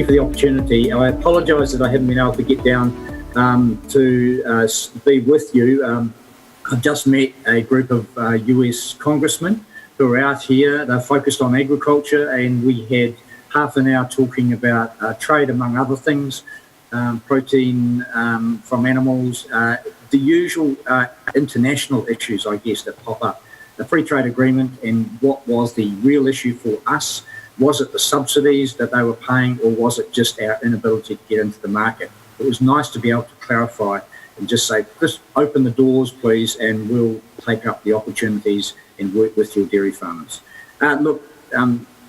you for the opportunity. I apologise that I haven't been able to get down to be with you. I've just met a group of US congressmen who are out here. They're focused on agriculture, and we had half an hour talking about trade, among other things, protein from animals, the usual international issues, I guess, that pop up. The free trade agreement, and what was the real issue for us? Was it the subsidies that they were paying, or was it just our inability to get into the market? It was nice to be able to clarify and just say, just open the doors, please, and we'll take up the opportunities and work with your dairy farmers.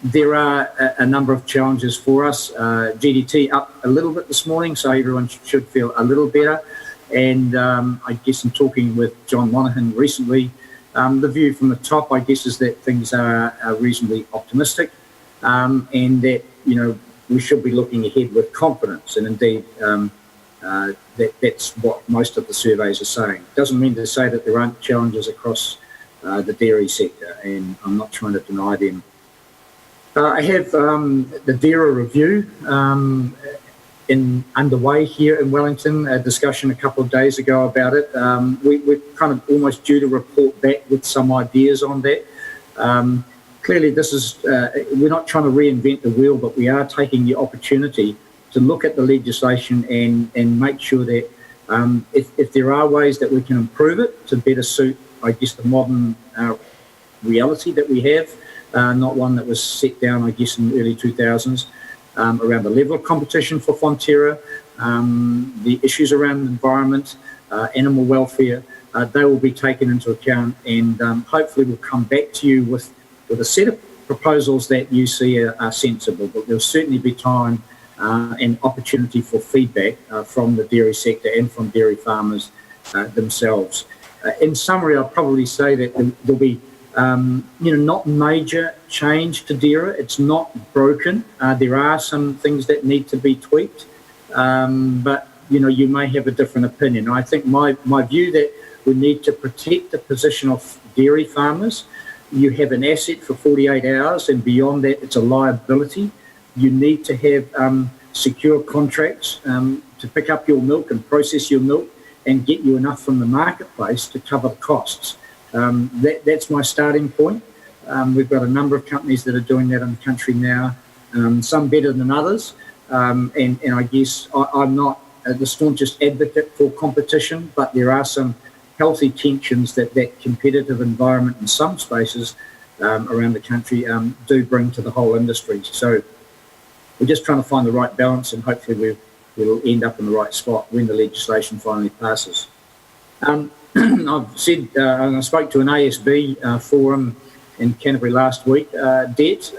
There are a number of challenges for us. GDT up a little bit this morning, so everyone should feel a little better. And I guess in talking with John Monaghan recently, the view from the top, I guess, is that things are reasonably optimistic, and that, you know, we should be looking ahead with confidence. And indeed, that's what most of the surveys are saying. Doesn't mean to say that there aren't challenges across the dairy sector, and I'm not trying to deny them. I have the DAERA review underway here in Wellington, a discussion a couple of days ago about it. We're kind of almost due to report back with some ideas on that. Clearly, this is, we're not trying to reinvent the wheel, but we are taking the opportunity to look at the legislation and make sure that if there are ways that we can improve it to better suit, I guess, the modern reality that we have, not one that was set down, I guess, in the early 2000s, around the level of competition for Fonterra, the issues around the environment, animal welfare, they will be taken into account, and hopefully we'll come back to you with a set of proposals that you see are sensible. But there'll certainly be time and opportunity for feedback from the dairy sector and from dairy farmers themselves. In summary, I'll probably say that there'll be not major change to DAERA. It's not broken. There are some things that need to be tweaked, but you may have a different opinion. I think my view that we need to protect the position of dairy farmers. You have an asset for 48 hours, and beyond that, it's a liability. You need to have secure contracts to pick up your milk and process your milk and get you enough from the marketplace to cover the costs. That's my starting point. We've got a number of companies that are doing that in the country now, some better than others. And I guess I'm not the staunchest advocate for competition, but there are some healthy tensions that competitive environment in some spaces around the country do bring to the whole industry. So we're just trying to find the right balance, and hopefully we'll end up in the right spot when the legislation finally passes. I've said, and I spoke to an ASB forum in Canterbury last week, debt.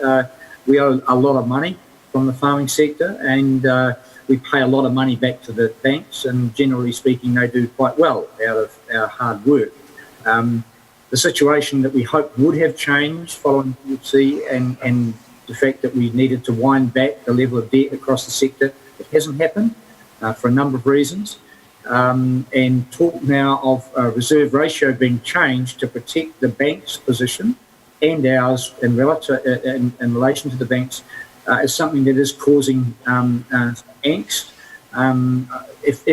We owe a lot of money from the farming sector, and we pay a lot of money back to the banks, and generally speaking, they do quite well out of our hard work. The situation that we hoped would have changed following GFC and the fact that we needed to wind back the level of debt across the sector, it hasn't happened for a number of reasons. And talk now of a reserve ratio being changed to protect the bank's position and ours in relation to the banks is something that is causing angst. If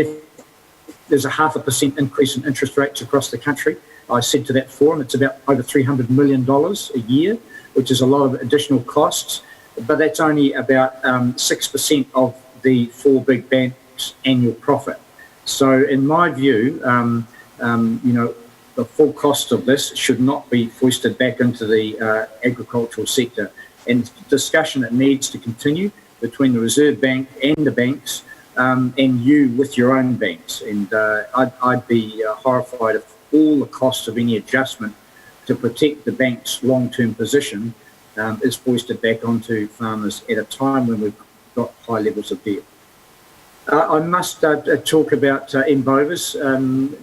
there's a 0.5% increase in interest rates across the country, I said to that forum, it's about over $300 million a year, which is a lot of additional costs, but that's only about 6% of the four big banks' annual profit. So in my view, the full cost of this should not be foisted back into the agricultural sector. And it's a discussion that needs to continue between the Reserve Bank and the banks, and you with your own banks. And I'd be horrified if all the costs of any adjustment to protect the bank's long-term position is foisted back onto farmers at a time when we've got high levels of debt. I must talk about M-Bovis.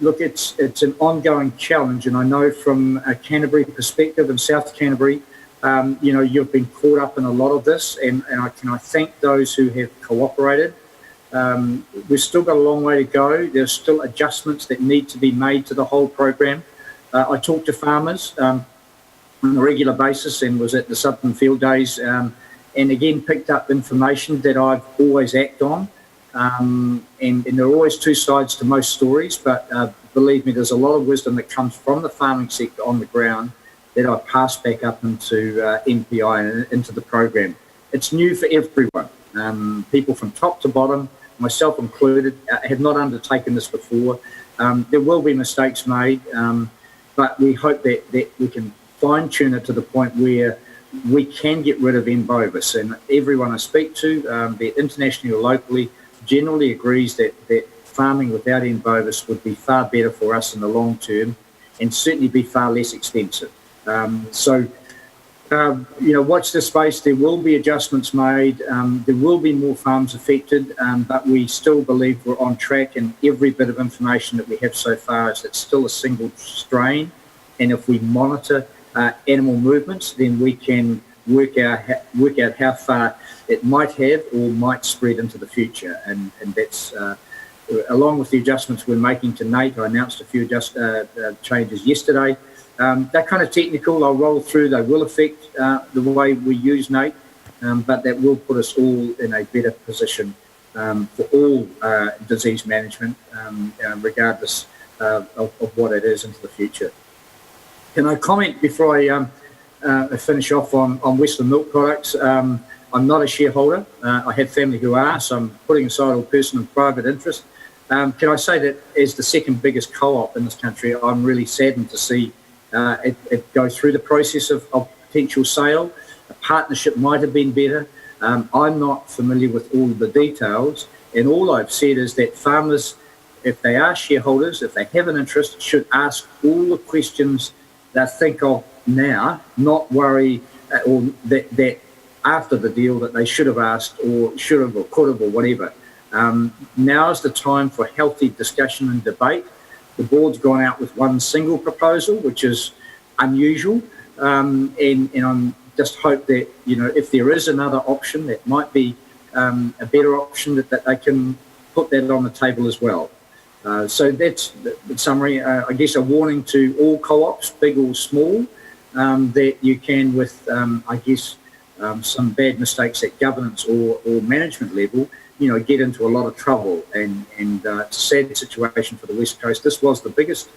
Look, it's an ongoing challenge, and I know from a Canterbury perspective and South Canterbury, you've been caught up in a lot of this, and I thank those who have cooperated. We've still got a long way to go. There's still adjustments that need to be made to the whole program. I talk to farmers on a regular basis and was at the Southern Field Days, and again picked up information that I've always act on. And there are always two sides to most stories, but believe me, there's a lot of wisdom that comes from the farming sector on the ground that I pass back up into MPI and into the program. It's new for everyone. People from top to bottom, myself included, have not undertaken this before. There will be mistakes made, but we hope that we can fine-tune it to the point where we can get rid of N. bovis. And everyone I speak to, be it internationally or locally, generally agrees that farming without N. bovis would be far better for us in the long term and certainly be far less expensive. Watch this space. There will be adjustments made. There will be more farms affected, but we still believe we're on track, and every bit of information that we have so far is it's still a single strain. And if we monitor animal movements, then we can work out how far it might have or might spread into the future. And that's along with the adjustments we're making to NATE. I announced a few changes yesterday. They're kind of technical. I'll roll through. They will affect the way we use NATE, but that will put us all in a better position for all disease management, regardless of what it is into the future. Can I comment before I finish off on Western Milk Products? I'm not a shareholder. I have family who are, so I'm putting aside all personal and private interest. Can I say that as the second biggest co-op in this country, I'm really saddened to see it go through the process of potential sale. A partnership might have been better. I'm not familiar with all the details, and all I've said is that farmers, if they are shareholders, if they have an interest, should ask all the questions they think of now, not worry or that after the deal that they should have asked or should have or could have or whatever. Now is the time for healthy discussion and debate. The board's gone out with one single proposal, which is unusual, and I'm just hope that, if there is another option, that might be a better option, that they can put that on the table as well. So that's the summary. I guess a warning to all co-ops, big or small, that you can, with some bad mistakes at governance or management level, get into a lot of trouble, and it's a sad situation for the West Coast. This was the biggest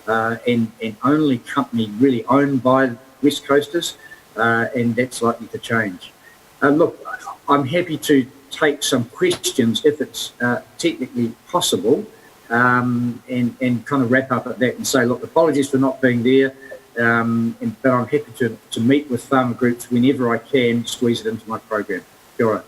and only company really owned by West Coasters, and that's likely to change. Look, I'm happy to take some questions if it's technically possible, and kind of wrap up at that and say, look, apologies for not being there, but I'm happy to meet with farmer groups whenever I can, squeeze it into my program. Kia ora.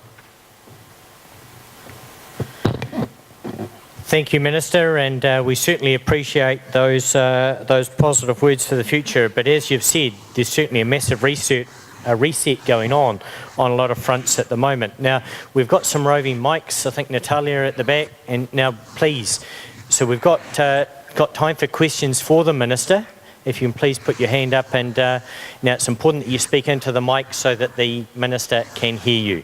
Thank you, Minister, and we certainly appreciate those positive words for the future. But as you've said, there's certainly a massive reset going on a lot of fronts at the moment. Now, we've got some roving mics, I think Natalia at the back, and now please, so we've got time for questions for the Minister. If you can please put your hand up, and now it's important that you speak into the mic so that the Minister can hear you.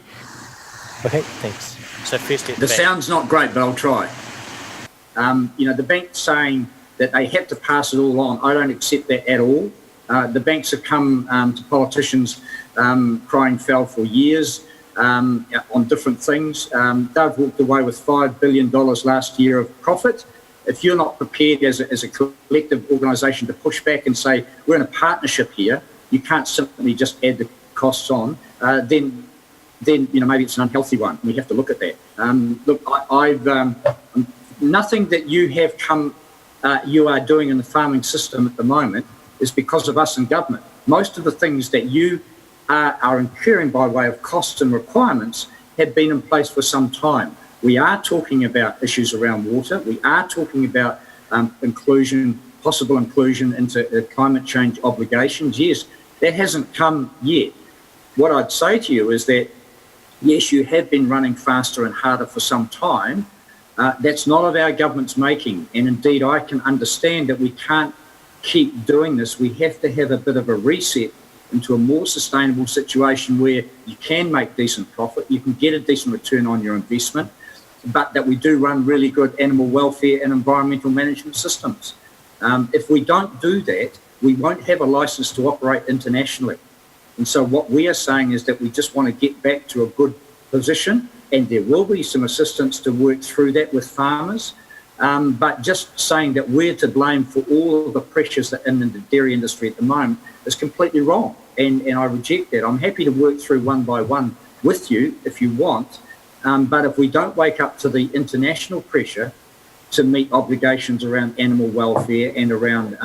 Okay, thanks. So first at the back. Sound's not great, but I'll try. The bank's saying that they have to pass it all on. I don't accept that at all. The banks have come to politicians crying foul for years on different things. They've walked away with $5 billion last year of profit. If you're not prepared as a collective organisation to push back and say, we're in a partnership here, you can't simply just add the costs on, then maybe it's an unhealthy one. We have to look at that. Nothing that you are doing in the farming system at the moment is because of us in government. Most of the things that you are incurring by way of costs and requirements have been in place for some time. We are talking about issues around water. We are talking about possible inclusion into climate change obligations. Yes, that hasn't come yet. What I'd say to you is that, yes, you have been running faster and harder for some time. That's not of our government's making. And indeed, I can understand that we can't keep doing this. We have to have a bit of a reset into a more sustainable situation where you can make decent profit, you can get a decent return on your investment, but that we do run really good animal welfare and environmental management systems. If we don't do that, we won't have a license to operate internationally. And so what we are saying is that we just want to get back to a good position, and there will be some assistance to work through that with farmers. But just saying that we're to blame for all of the pressures that in the dairy industry at the moment is completely wrong. And I reject that. I'm happy to work through one by one with you if you want. But if we don't wake up to the international pressure to meet obligations around animal welfare and around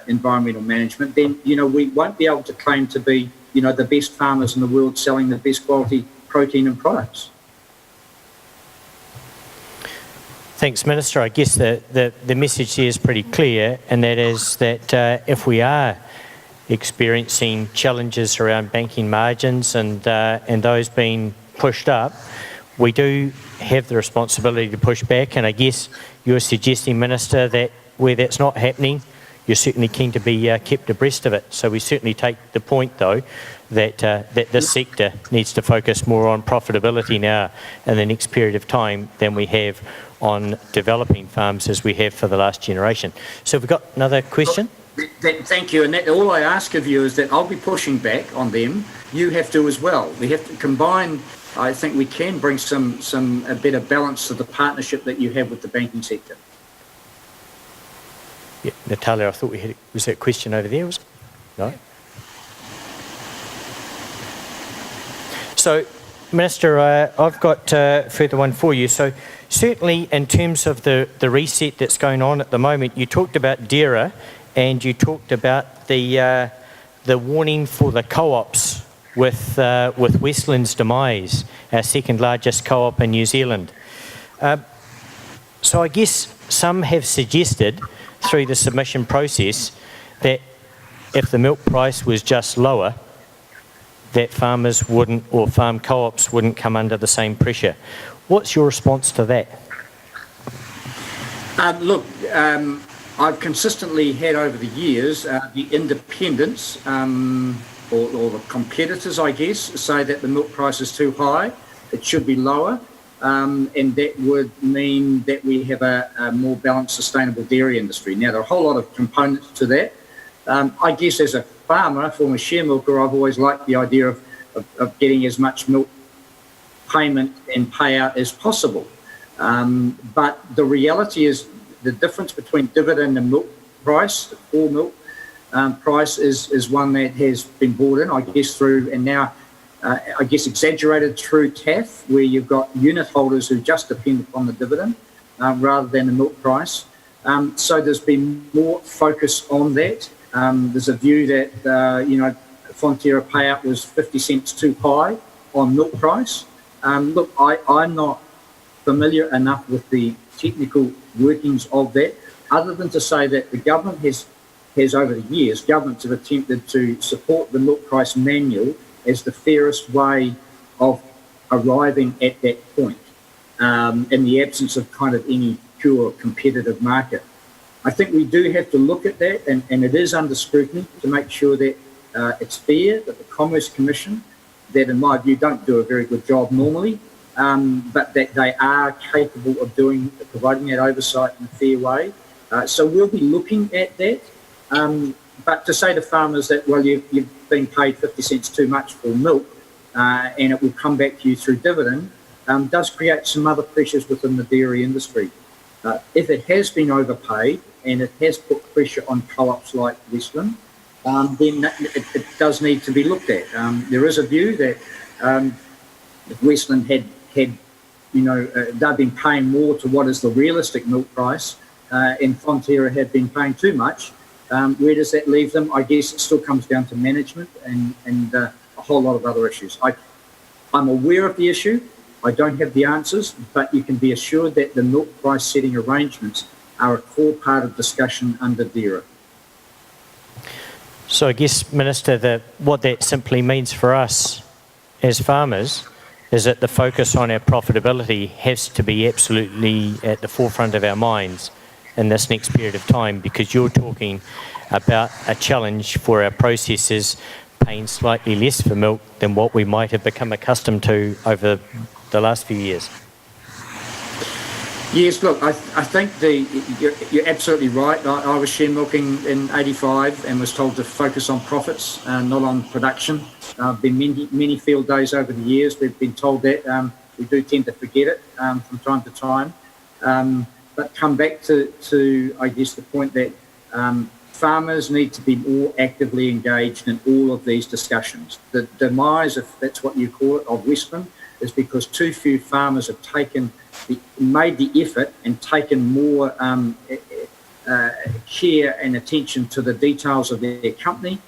environmental management, then, we won't be able to claim to be, the best farmers in the world selling the best quality protein and products. Thanks, Minister. I guess the message here is pretty clear, and that is that if we are experiencing challenges around banking margins and those being pushed up, we do have the responsibility to push back. And I guess you're suggesting, Minister, that where that's not happening, you're certainly keen to be kept abreast of it. So we certainly take the point, though, that this sector needs to focus more on profitability now in the next period of time than we have on developing farms as we have for the last generation. So have we got another question? Thank you. And all I ask of you is that I'll be pushing back on them. You have to as well. We have to combine. I think we can bring a better balance to the partnership that you have with the banking sector. Yeah, Natalia, I thought was that a question over there, was it? No? So, Minister, I've got a further one for you. So, certainly in terms of the reset that's going on at the moment, you talked about DERA and you talked about the warning for the co-ops with Westland's demise, our second largest co-op in New Zealand. So I guess some have suggested through the submission process that if the milk price was just lower, that farmers wouldn't, or farm co-ops wouldn't come under the same pressure. What's your response to that? Look, I've consistently had over the years the independents or the competitors, I guess, say that the milk price is too high, it should be lower, and that would mean that we have a more balanced, sustainable dairy industry. Now, there are a whole lot of components to that. I guess as a farmer, former share milker, I've always liked the idea of getting as much milk payment and payout as possible. But the reality is the difference between dividend and milk price, the core milk price, is one that has been brought in, I guess, through, and now I guess exaggerated through TAF, where you've got unit holders who just depend upon the dividend rather than the milk price. So there's been more focus on that. There's a view that, Fonterra payout was 50 cents too high on milk price. Look, I'm not familiar enough with the technical workings of that, other than to say that the government has over the years, governments have attempted to support the milk price manual as the fairest way of arriving at that point, in the absence of kind of any pure competitive market. I think we do have to look at that, and it is under scrutiny to make sure that it's fair, that the Commerce Commission, that in my view don't do a very good job normally, but that they are capable of providing that oversight in a fair way. So we'll be looking at that. But to say to farmers that, well, you've been paid 50 cents too much for milk and it will come back to you through dividend, does create some other pressures within the dairy industry. If it has been overpaid and it has put pressure on co-ops like Westland, then it does need to be looked at. There is a view that if Westland had they've been paying more to what is the realistic milk price, and Fonterra had been paying too much, where does that leave them? I guess it still comes down to management and a whole lot of other issues. I'm aware of the issue. I don't have the answers, but you can be assured that the milk price setting arrangements are a core part of discussion under DERA. So I guess, Minister, what that simply means for us as farmers is that the focus on our profitability has to be absolutely at the forefront of our minds in this next period of time, because you're talking about a challenge for our processors paying slightly less for milk than what we might have become accustomed to over the last few years. Yes, look, I think you're absolutely right. I was share milking in '85 and was told to focus on profits, not on production. Been many field days over the years. We've been told that. We do tend to forget it from time to time. But come back to I guess the point that farmers need to be more actively engaged in all of these discussions. The demise, if that's what you call it, of Westland is because too few farmers have made the effort and taken more care and attention to the details of their company,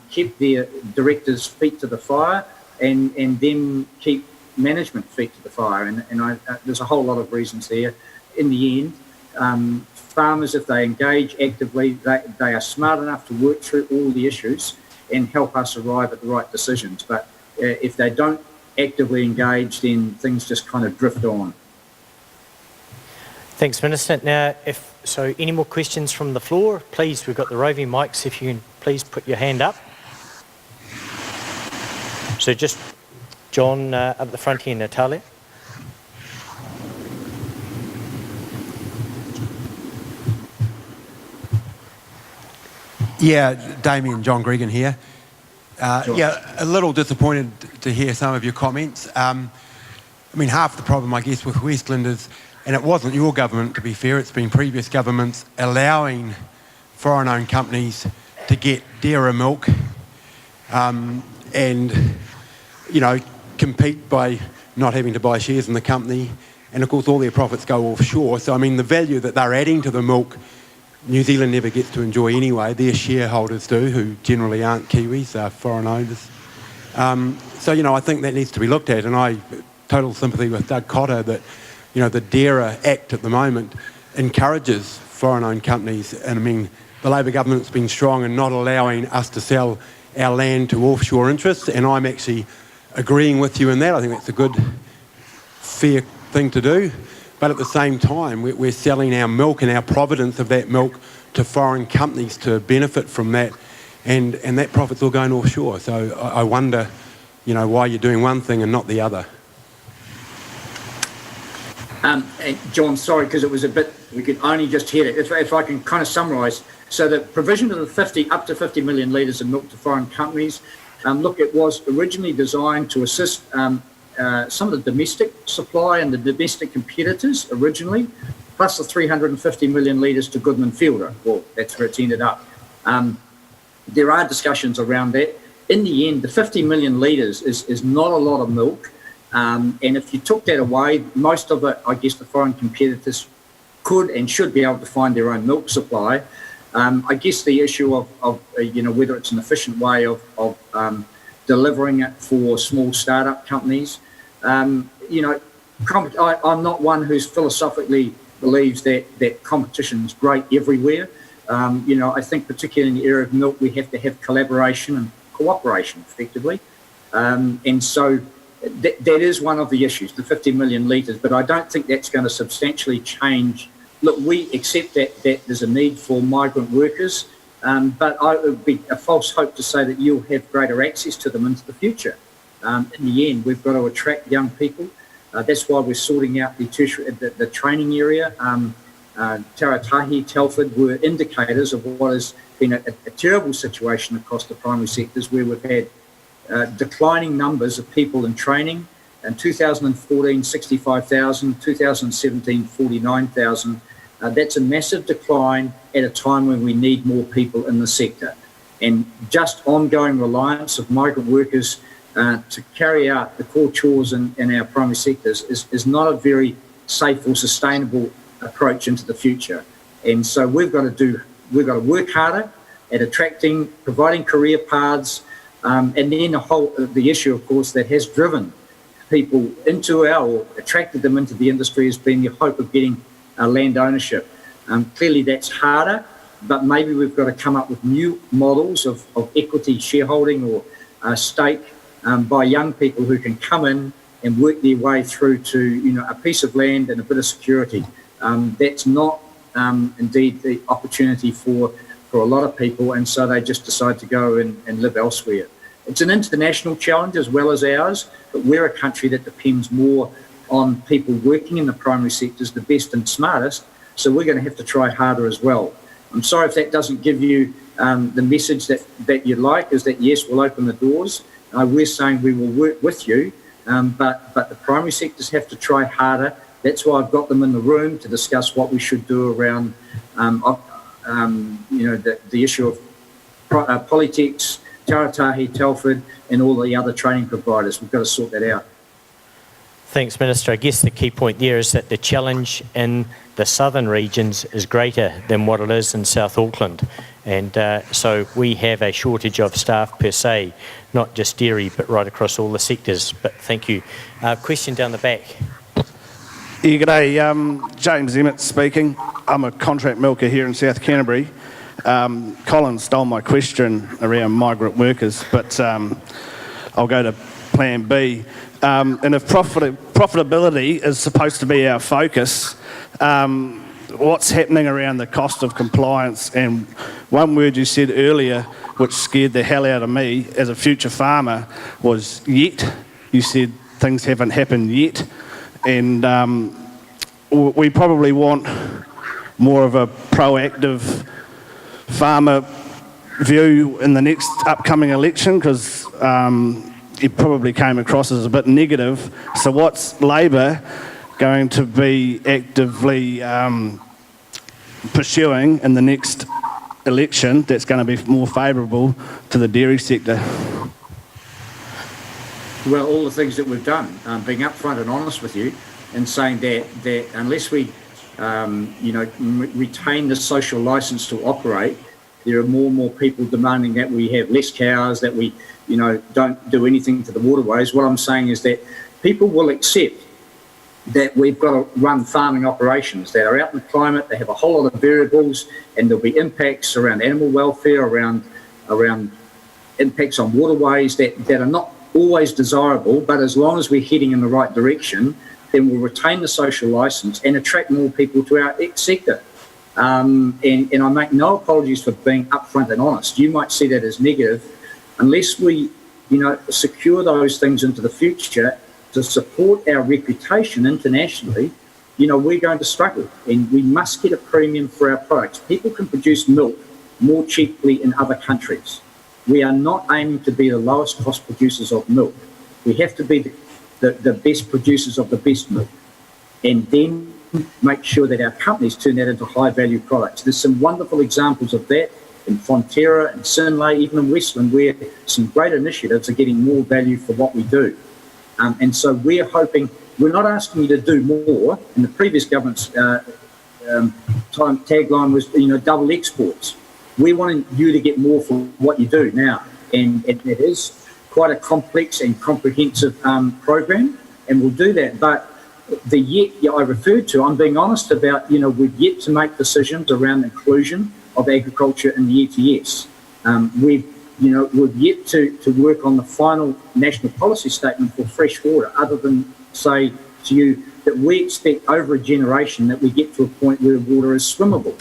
kept their directors' feet to the fire, and then keep management feet to the fire. And there's a whole lot of reasons there. In the end, farmers, if they engage actively, they are smart enough to work through all the issues and help us arrive at the right decisions. But if they don't actively engage, then things just kind of drift on. Thanks, Minister. Now, any more questions from the floor? Please, we've got the roving mics. If you can please put your hand up. So just John up the front here, Natalia. Yeah, Damien, John Gregan here. Yeah, a little disappointed to hear some of your comments. I mean, half the problem, I guess, with Westland is, and it wasn't your government, to be fair, it's been previous governments allowing foreign-owned companies to get dearer milk and, you know, compete by not having to buy shares in the company. And, of course, all their profits go offshore. So, I mean, the value that they're adding to the milk, New Zealand never gets to enjoy anyway. Their shareholders do, who generally aren't Kiwis, are foreign owners. So, you know, I think that needs to be looked at. And I total sympathy with Doug Cotter that, you know, the DAERA Act at the moment encourages foreign-owned companies. And, I mean, the Labor government's been strong in not allowing us to sell our land to offshore interests. And I'm actually agreeing with you in that. I think that's a good, fair thing to do. But at the same time, we're selling our milk and our provenance of that milk to foreign companies to benefit from that, and that profit's all going offshore. So I wonder, you know, why you're doing one thing and not the other. John, sorry, because it was a bit, we could only just hear it. If I can kind of summarise, so the provision of the up to 50 million litres of milk to foreign companies, look, it was originally designed to assist some of the domestic supply and the domestic competitors originally, plus the 350 million litres to Goodman Fielder. Well, that's where it's ended up. There are discussions around that. In the end, the 50 million litres is not a lot of milk. And if you took that away, most of it, I guess the foreign competitors could and should be able to find their own milk supply. I guess the issue of you know, whether it's an efficient way of delivering it for small startup companies. You know, I'm not one who's philosophically believes that competition is great everywhere. You know, I think particularly in the area of milk, we have to have collaboration and cooperation effectively. And so that is one of the issues, the 50 million litres, but I don't think that's going to substantially change. Look, we accept that there's a need for migrant workers, but it would be a false hope to say that you'll have greater access to them into the future. In the end, we've got to attract young people. That's why we're sorting out the training area. Taratahi, Telford were indicators of what has been a terrible situation across the primary sectors, where we've had declining numbers of people in training. In 2014, 65,000, 2017, 49,000. That's a massive decline at a time when we need more people in the sector. And just ongoing reliance of migrant workers to carry out the core chores in our primary sectors is not a very safe or sustainable approach into the future. And so we've got to work harder at attracting, providing career paths, and then the issue, of course, that has driven people or attracted them into the industry has been the hope of getting land ownership. Clearly that's harder, but maybe we've got to come up with new models of equity shareholding or stake by young people who can come in and work their way through to, you know, a piece of land and a bit of security. That's not indeed the opportunity for a lot of people, and so they just decide to go and live elsewhere. It's an international challenge as well as ours, but we're a country that depends more on people working in the primary sectors, the best and smartest. So we're going to have to try harder as well. I'm sorry if that doesn't give you the message that you'd like, is that yes, we'll open the doors. We're saying we will work with you, but the primary sectors have to try harder. That's why I've got them in the room to discuss what we should do around, the issue of Polytechs, Taratahi, Telford, and all the other training providers. We've got to sort that out. Thanks, Minister. I guess the key point there is that the challenge in the southern regions is greater than what it is in South Auckland. And so we have a shortage of staff per se, not just dairy, but right across all the sectors. But thank you. Question down the back. Yeah, g'day. James Emmett speaking. I'm a contract milker here in South Canterbury. Colin stole my question around migrant workers, but I'll go to Plan B. And if profitability is supposed to be our focus, what's happening around the cost of compliance? And one word you said earlier, which scared the hell out of me as a future farmer, was yet. You said things haven't happened yet. And we probably want more of a proactive farmer view in the next upcoming election, because it probably came across as a bit negative. So what's Labor going to be actively pursuing in the next election that's going to be more favourable to the dairy sector? Well, all the things that we've done, being upfront and honest with you, and saying that unless we, retain the social licence to operate, there are more and more people demanding that we have less cows, that we, don't do anything to the waterways. What I'm saying is that people will accept that we've got to run farming operations that are out in the climate. They have a whole lot of variables, and there'll be impacts around animal welfare, around impacts on waterways that are not always desirable. But as long as we're heading in the right direction, then we'll retain the social licence and attract more people to our sector. And I make no apologies for being upfront and honest. You might see that as negative. Unless we, secure those things into the future to support our reputation internationally, we're going to struggle, and we must get a premium for our products. People can produce milk more cheaply in other countries. We are not aiming to be the lowest cost producers of milk. We have to be the best producers of the best milk, and then make sure that our companies turn that into high value products. There's some wonderful examples of that in Fonterra and Sinlay, even in Westland, where some great initiatives are getting more value for what we do. And so we're hoping, we're not asking you to do more. In the previous government's tagline was, double exports. We want you to get more for what you do now. And it is quite a complex and comprehensive program, and we'll do that. But the yet I referred to, I'm being honest about, we've yet to make decisions around inclusion of agriculture in the ETS. We've yet to work on the final national policy statement for fresh water, other than say to you that we expect over a generation that we get to a point where water is swimmable.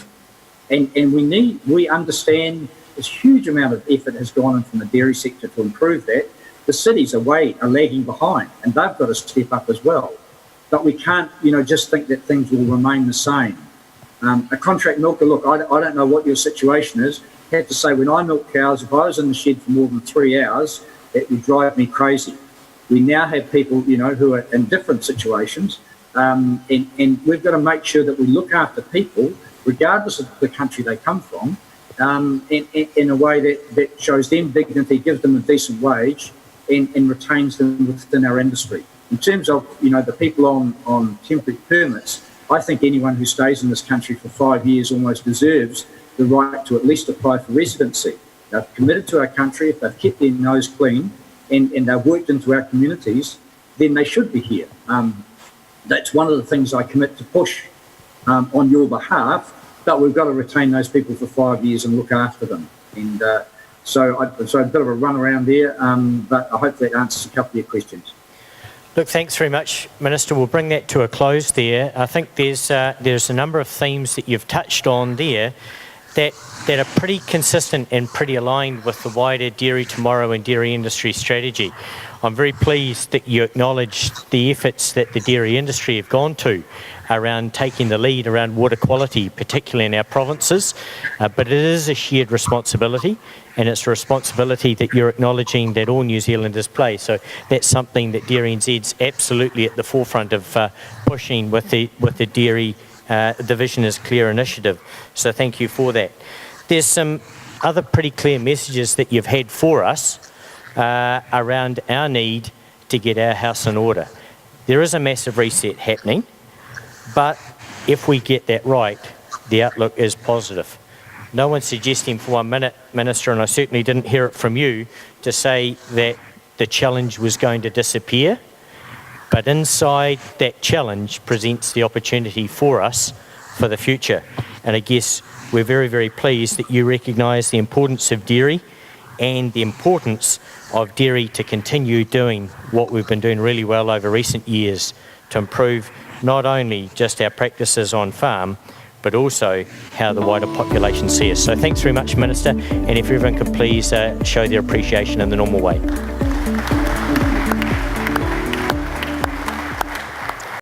And we understand this huge amount of effort has gone in from the dairy sector to improve that. The cities are lagging behind, and they've got to step up as well. But we can't, just think that things will remain the same. A contract milker, look, I don't know what your situation is. I have to say, when I milk cows, if I was in the shed for more than 3 hours, it would drive me crazy. We now have people, who are in different situations, and we've got to make sure that we look after people, regardless of the country they come from, in a way that shows them dignity, gives them a decent wage, and retains them within our industry. In terms of, the people on temporary permits, I think anyone who stays in this country for 5 years almost deserves the right to at least apply for residency. They've committed to our country. If they've kept their nose clean and they've worked into our communities, then they should be here. That's one of the things I commit to push on your behalf, but we've got to retain those people for 5 years and look after them. And so a bit of a run around there, but I hope that answers a couple of your questions. Look, thanks very much, Minister. We'll bring that to a close there. I think there's a number of themes that you've touched on there that are pretty consistent and pretty aligned with the wider Dairy Tomorrow and dairy industry strategy. I'm very pleased that you acknowledge the efforts that the dairy industry have gone to around taking the lead around water quality, particularly in our provinces, but it is a shared responsibility, and it's a responsibility that you're acknowledging that all New Zealanders play. So that's something that DairyNZ's absolutely at the forefront of pushing with the dairy division as clear initiative. So thank you for that. There's some other pretty clear messages that you've had for us around our need to get our house in order. There is a massive reset happening, but if we get that right, the outlook is positive. No one's suggesting for 1 minute, Minister, and I certainly didn't hear it from you, to say that the challenge was going to disappear, but inside that challenge presents the opportunity for us for the future. And I guess we're very, very pleased that you recognise the importance of dairy and the importance of dairy to continue doing what we've been doing really well over recent years to improve not only just our practices on farm, but also how the wider population see us. So thanks very much, Minister, and if everyone could please show their appreciation in the normal way.